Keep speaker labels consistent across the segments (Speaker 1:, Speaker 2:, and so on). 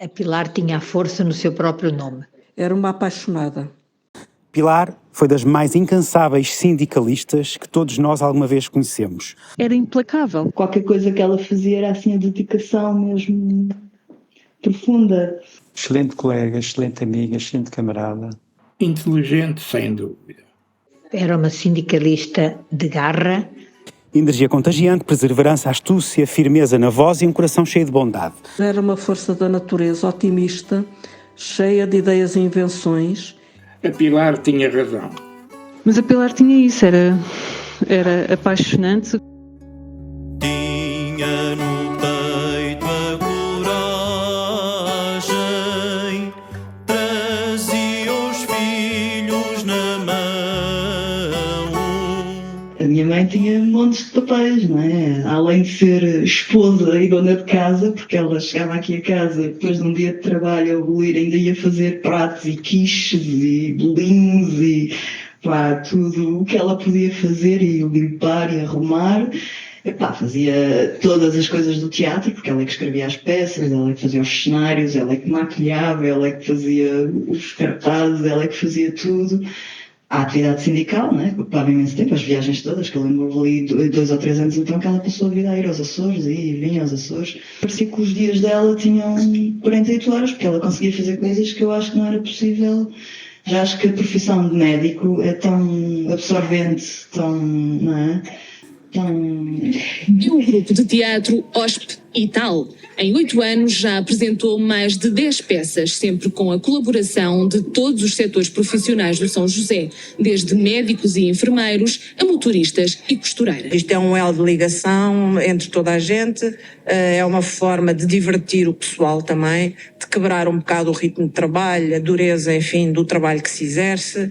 Speaker 1: A Pilar tinha a força no seu próprio nome.
Speaker 2: Era uma apaixonada.
Speaker 3: Pilar foi das mais incansáveis sindicalistas que todos nós alguma vez conhecemos.
Speaker 4: Era implacável.
Speaker 5: Qualquer coisa que ela fazia era assim a dedicação mesmo profunda.
Speaker 6: Excelente colega, excelente amiga, excelente camarada.
Speaker 7: Inteligente, sem dúvida.
Speaker 1: Era uma sindicalista de garra.
Speaker 3: Energia contagiante, perseverança, astúcia, firmeza na voz e um coração cheio de bondade.
Speaker 2: Era uma força da natureza otimista, cheia de ideias e invenções.
Speaker 7: A Pilar tinha razão.
Speaker 4: Mas a Pilar tinha isso, era apaixonante.
Speaker 8: Tinha no peito a coragem, trazia os filhos na mão.
Speaker 5: A minha mãe tinha montes de papéis, não é? Além de ser esposa e dona de casa, porque ela chegava aqui a casa depois de um dia de trabalho a abolir, ainda ia fazer pratos e quiches e bolinhos e pá, tudo o que ela podia fazer e limpar e arrumar. Epá, fazia todas as coisas do teatro, porque ela é que escrevia as peças, ela é que fazia os cenários, ela é que maquilhava, ela é que fazia os cartazes, ela é que fazia tudo. A atividade sindical, né, que ocupava imenso tempo, as viagens todas, que eu lembro ali 2 ou 3 anos então que ela passou a vida a ir aos Açores e vinha aos Açores. Parecia que os dias dela tinham 48 horas, porque ela conseguia fazer coisas que eu acho que não era possível. Já acho que a profissão de médico é tão absorvente, tão, não é?
Speaker 9: E o grupo de teatro OSP e tal, em 8 anos já apresentou mais de 10 peças, sempre com a colaboração de todos os setores profissionais do São José, desde médicos e enfermeiros a motoristas e costureiras.
Speaker 10: Isto é um elo de ligação entre toda a gente, é uma forma de divertir o pessoal também, de quebrar um bocado o ritmo de trabalho, a dureza, enfim, do trabalho que se exerce,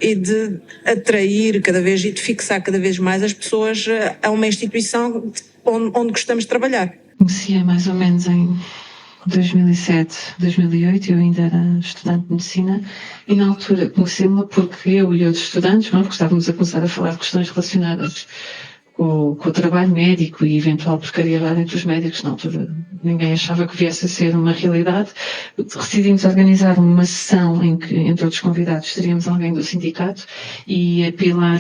Speaker 10: e de atrair cada vez e de fixar cada vez mais as pessoas a uma instituição onde gostamos de trabalhar.
Speaker 11: Conheci-a mais ou menos em 2007, 2008, eu ainda era estudante de medicina e na altura conhecemos-la porque eu e outros estudantes, porque estávamos a começar a falar de questões relacionadas com o trabalho médico e eventual precariedade entre os médicos. Na altura ninguém achava que viesse a ser uma realidade. Decidimos organizar uma sessão em que, entre outros convidados, teríamos alguém do sindicato e a Pilar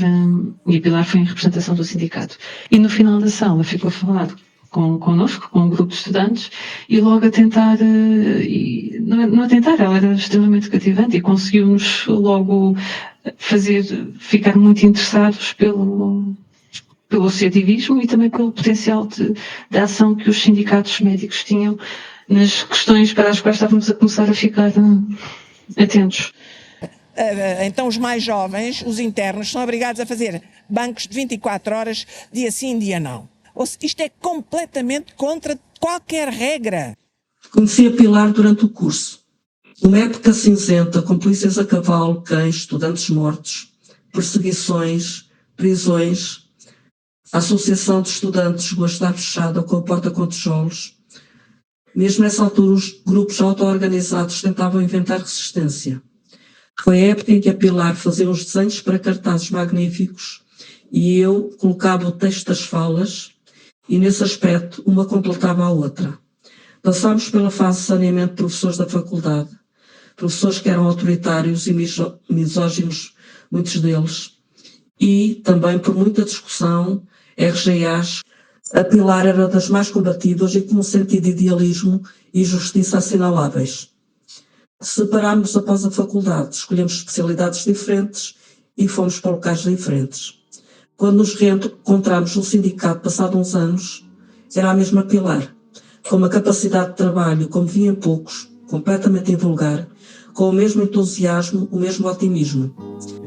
Speaker 11: foi em representação do sindicato. E no final da sala ficou a falar connosco, com um grupo de estudantes, e logo a tentar, não a tentar, ela era extremamente cativante e conseguiu-nos logo fazer ficar muito interessados pelo associativismo e também pelo potencial de ação que os sindicatos médicos tinham nas questões para as quais estávamos a começar a ficar atentos.
Speaker 10: Então os mais jovens, os internos, são obrigados a fazer bancos de 24 horas, dia sim, dia não. Isto é completamente contra qualquer regra.
Speaker 2: Conheci a Pilar durante o curso. Uma época cinzenta, com polícias a cavalo, cães, estudantes mortos, perseguições, prisões. A Associação de Estudantes chegou a estar fechada com a porta com tijolos. Mesmo nessa altura, os grupos auto-organizados tentavam inventar resistência. Foi a época em que a Pilar fazia uns desenhos para cartazes magníficos e eu colocava o texto das falas e, nesse aspecto, uma completava a outra. Passámos pela fase de saneamento de professores da faculdade, professores que eram autoritários e misóginos, muitos deles, e também por muita discussão, RGAs. A Pilar era das mais combativas e com um sentido de idealismo e justiça assinaláveis. Separámos-nos após a faculdade, escolhemos especialidades diferentes e fomos para locais diferentes. Quando nos reencontramos no sindicato, passado uns anos, era a mesma Pilar, com uma capacidade de trabalho, como vi em poucos, completamente invulgar, com o mesmo entusiasmo, o mesmo otimismo.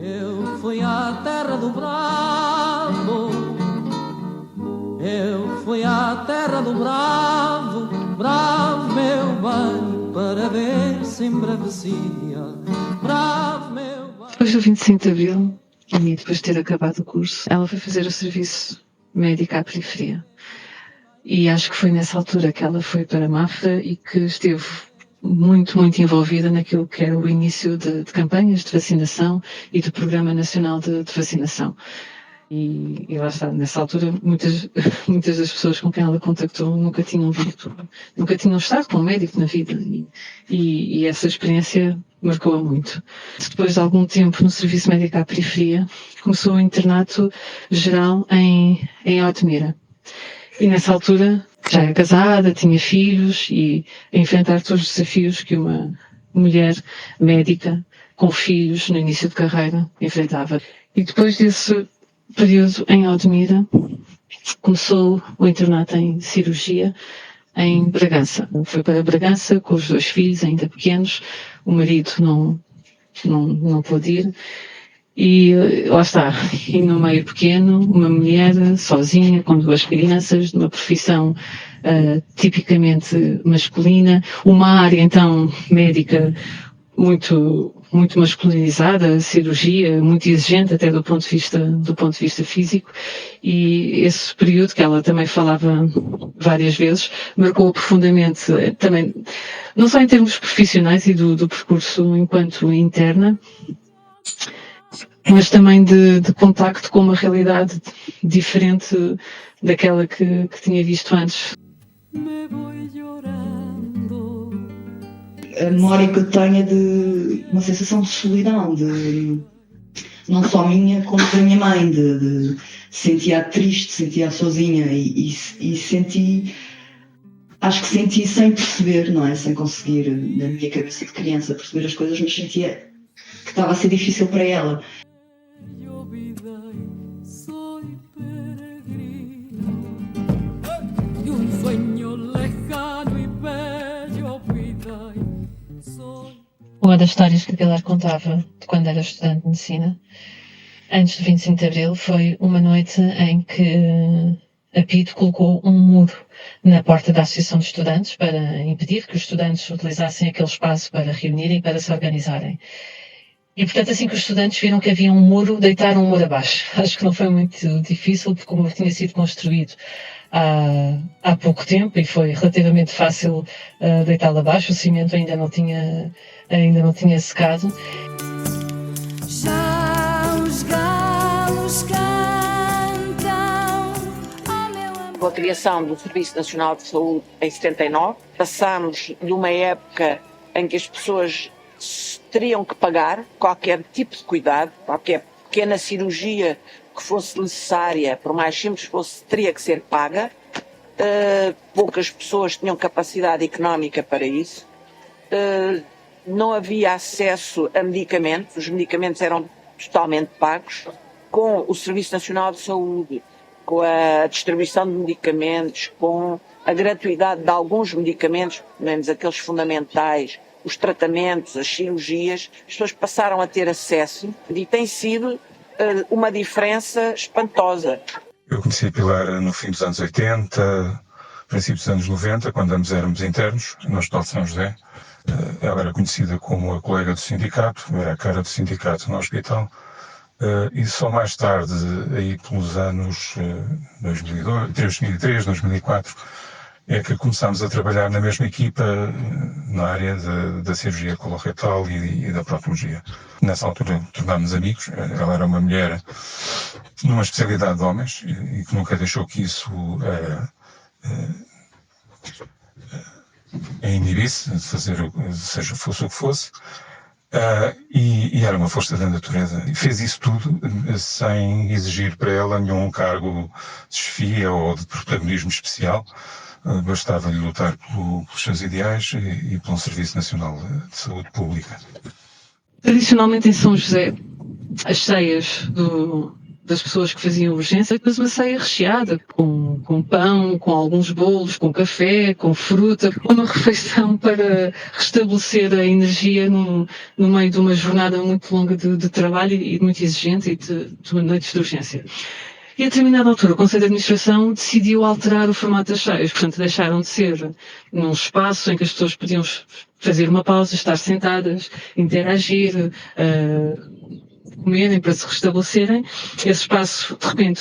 Speaker 8: Eu fui à terra do bravo, eu fui à terra do bravo, bravo meu bem, para ver se embravecia, bravo meu bem.
Speaker 11: Depois do 25 de Abril, e depois de ter acabado o curso, ela foi fazer o serviço médico à periferia. E acho que foi nessa altura que ela foi para Mafra e que esteve muito, muito envolvida naquilo que era o início de campanhas de vacinação e do Programa Nacional de Vacinação. E lá está, nessa altura, muitas das pessoas com quem ela contactou nunca tinham estado com um médico na vida. E essa experiência marcou-a muito. Depois de algum tempo no Serviço Médico à Periferia, começou o internato geral em Odmira. E nessa altura, já era casada, tinha filhos e a enfrentar todos os desafios que uma mulher médica com filhos no início de carreira enfrentava. E depois desse período em Odmira, começou o internato em cirurgia em Bragança. Foi para Bragança com os 2 filhos ainda pequenos, o marido não pôde ir. E lá está, e no meio pequeno, uma mulher sozinha, com 2 crianças, de uma profissão tipicamente masculina, uma área então médica muito masculinizada, cirurgia muito exigente até do ponto de vista físico, e esse período que ela também falava várias vezes marcou profundamente também, não só em termos profissionais e do percurso enquanto interna, mas também de contacto com uma realidade diferente daquela que tinha visto antes.
Speaker 5: A memória que eu tenho é de uma sensação de solidão, não só minha, como da minha mãe, de sentia triste, sentia sozinha e acho que senti sem perceber, não é? Sem conseguir, na minha cabeça de criança, perceber as coisas, mas sentia que estava a ser difícil para ela.
Speaker 11: Uma das histórias que a Pilar contava de quando era estudante de medicina, antes do 25 de Abril, foi uma noite em que a PIDE colocou um muro na porta da Associação de Estudantes para impedir que os estudantes utilizassem aquele espaço para reunirem e para se organizarem. E, portanto, assim que os estudantes viram que havia um muro, deitaram um muro abaixo. Acho que não foi muito difícil, porque o muro tinha sido construído há pouco tempo e foi relativamente fácil deitá-lo abaixo. O cimento ainda não tinha secado.
Speaker 8: Já os galos cantam ao meu amor.
Speaker 10: Com a criação do Serviço Nacional de Saúde em 79, passámos de uma época em que as pessoas teriam que pagar qualquer tipo de cuidado, qualquer pequena cirurgia que fosse necessária, por mais simples que fosse, teria que ser paga. Poucas pessoas tinham capacidade económica para isso. Não havia acesso a medicamentos, os medicamentos eram totalmente pagos. Com o Serviço Nacional de Saúde, com a distribuição de medicamentos, com a gratuidade de alguns medicamentos, pelo menos aqueles fundamentais, os tratamentos, as cirurgias, as pessoas passaram a ter acesso e tem sido uma diferença espantosa.
Speaker 12: Eu conheci a Pilar no fim dos anos 80, princípio dos anos 90, quando ambos éramos internos no Hospital de São José. Ela era conhecida como a colega do sindicato, era a cara do sindicato no hospital. E só mais tarde, aí pelos anos 2003, 2004, é que começámos a trabalhar na mesma equipa na área da cirurgia coloretal e da proctologia. Nessa altura tornámos amigos. Ela era uma mulher numa especialidade de homens e que nunca deixou que isso a inibisse, de fazer, seja fosse o que fosse. E era uma força da natureza. E fez isso tudo sem exigir para ela nenhum cargo de chefia ou de protagonismo especial. Bastava-lhe lutar pelos seus ideais e pelo Serviço Nacional de Saúde Pública.
Speaker 11: Tradicionalmente em São José, as ceias das pessoas que faziam urgência, depois uma ceia recheada, com pão, com alguns bolos, com café, com fruta, uma refeição para restabelecer a energia no meio de uma jornada muito longa de trabalho e muito exigente e de noites de urgência. E a determinada altura o Conselho de Administração decidiu alterar o formato das ceias, portanto deixaram de ser num espaço em que as pessoas podiam fazer uma pausa, estar sentadas, interagir, comerem para se restabelecerem. Esse espaço de repente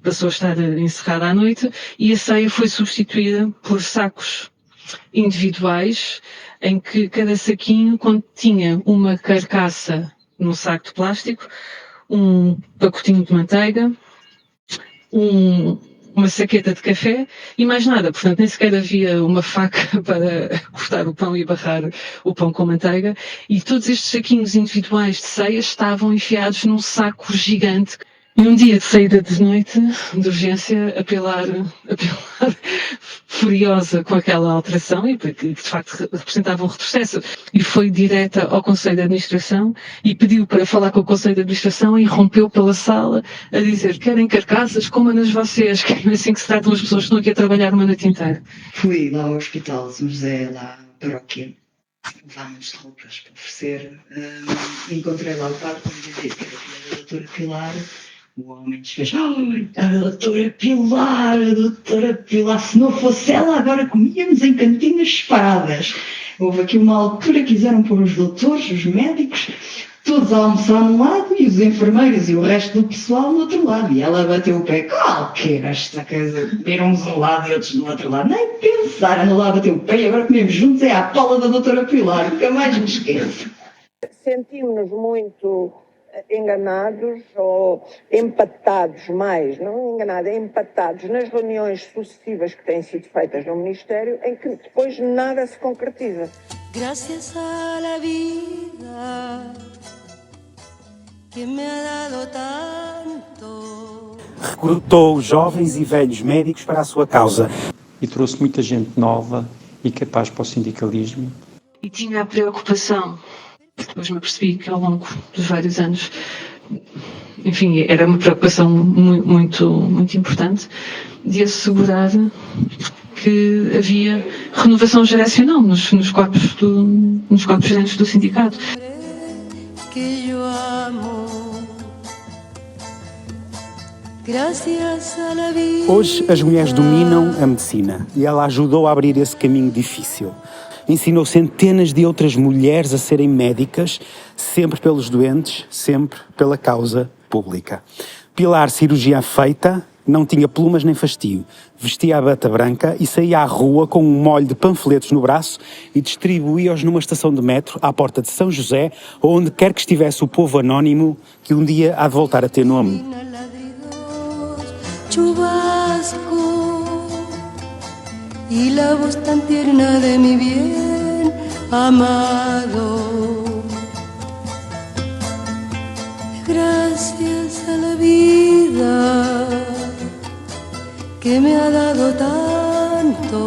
Speaker 11: passou a estar encerrado à noite e a ceia foi substituída por sacos individuais em que cada saquinho continha uma carcaça num saco de plástico, um pacotinho de manteiga, uma saqueta de café e mais nada. Portanto, nem sequer havia uma faca para cortar o pão e barrar o pão com manteiga. E todos estes saquinhos individuais de ceia estavam enfiados num saco gigante. E um dia de saída de noite, de urgência, a Pilar furiosa com aquela alteração, e que de facto representava um retrocesso, e foi direta ao Conselho de Administração e pediu para falar com o Conselho de Administração e rompeu pela sala a dizer: querem carcaças, comam-nas vocês, que é assim que se tratam as pessoas que estão aqui a trabalhar uma noite inteira.
Speaker 5: Fui lá ao Hospital São José, lá à paróquia, levar-nos de roupas para oferecer. Encontrei lá o padre para me dizer que era filha da doutora Pilar. O homem desfez: ai, a doutora Pilar, se não fosse ela, agora comíamos em cantinas separadas. Houve aqui uma altura que quiseram pôr os doutores, os médicos, todos a almoçar num lado e os enfermeiros e o resto do pessoal no outro lado. E ela bateu o pé: qualquer esta coisa, viram uns de um lado e outros do outro lado. Nem pensar, anda lá a bater o pé e agora comemos juntos, é à pala da doutora Pilar, nunca mais me esqueço.
Speaker 10: Sentimos-nos muito enganados ou empatados mais, não enganados, empatados nas reuniões sucessivas que têm sido feitas no Ministério, em que depois nada se concretiza.
Speaker 8: Gracias a la vida que me ha dado tanto.
Speaker 3: Recrutou jovens e velhos médicos para a sua causa.
Speaker 6: E trouxe muita gente nova e capaz para o sindicalismo.
Speaker 11: E tinha a preocupação, depois me apercebi que ao longo dos vários anos, enfim, era uma preocupação muito importante, de assegurar que havia renovação geracional nos corpos dentro do sindicato.
Speaker 3: Hoje as mulheres dominam a medicina e ela ajudou a abrir esse caminho difícil. Ensinou centenas de outras mulheres a serem médicas, sempre pelos doentes, sempre pela causa pública. Pilar, cirurgia feita, não tinha plumas nem fastio. Vestia a bata branca e saía à rua com um molho de panfletos no braço e distribuía-os numa estação de metro à porta de São José ou onde quer que estivesse o povo anónimo que um dia há de voltar a ter nome.
Speaker 8: Y la voz tan tierna de mi bien amado. Gracias a la vida que me ha dado tanto.